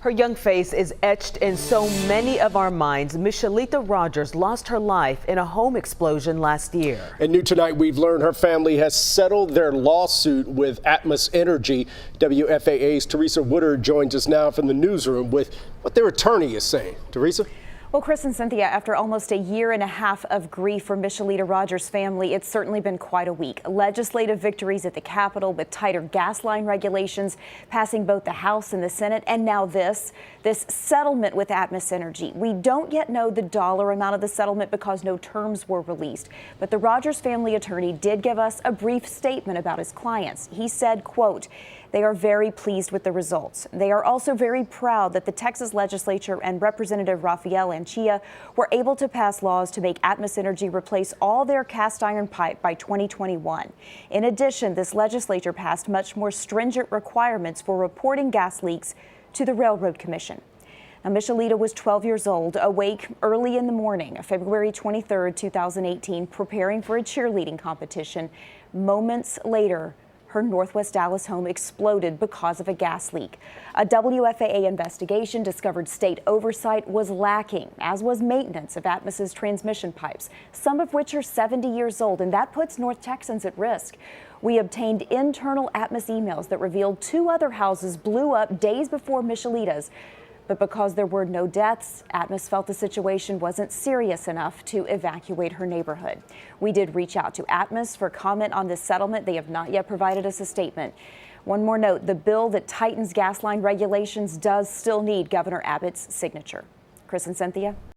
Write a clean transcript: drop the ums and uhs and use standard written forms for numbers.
Her young face is etched in so many of our minds. Michelita Rogers lost her life in a home explosion last year. And new tonight, we've learned her family has settled their lawsuit with Atmos Energy. WFAA's Teresa Woodard joins us now from the newsroom with what their attorney is saying. Teresa? Well, Chris and Cynthia, after almost a year and a half of grief for Michelita Rogers' family, it's certainly been quite a week. Legislative victories at the Capitol with tighter gas line regulations passing both the House and the Senate, and now this settlement with Atmos Energy. We don't yet know the dollar amount of the settlement because no terms were released, but the Rogers family attorney did give us a brief statement about his clients. He said, quote, "They are very pleased with the results. They are also very proud that the Texas legislature and Representative Rafael Anchia were able to pass laws to make Atmos Energy replace all their cast iron pipe by 2021. In addition, this legislature passed much more stringent requirements for reporting gas leaks to the Railroad Commission." Now, Michelita was 12 years old, awake early in the morning of February 23, 2018, preparing for a cheerleading competition. Moments later, her Northwest Dallas home exploded because of a gas leak. A WFAA investigation discovered state oversight was lacking, as was maintenance of Atmos's transmission pipes, some of which are 70 years old, and that puts North Texans at risk. We obtained internal Atmos emails that revealed 2 other houses blew up days before Michelita's. But because there were no deaths, Atmos felt the situation wasn't serious enough to evacuate her neighborhood. We did reach out to Atmos for comment on this settlement. They have not yet provided us a statement. One more note, the bill that tightens gas line regulations does still need Governor Abbott's signature. Chris and Cynthia.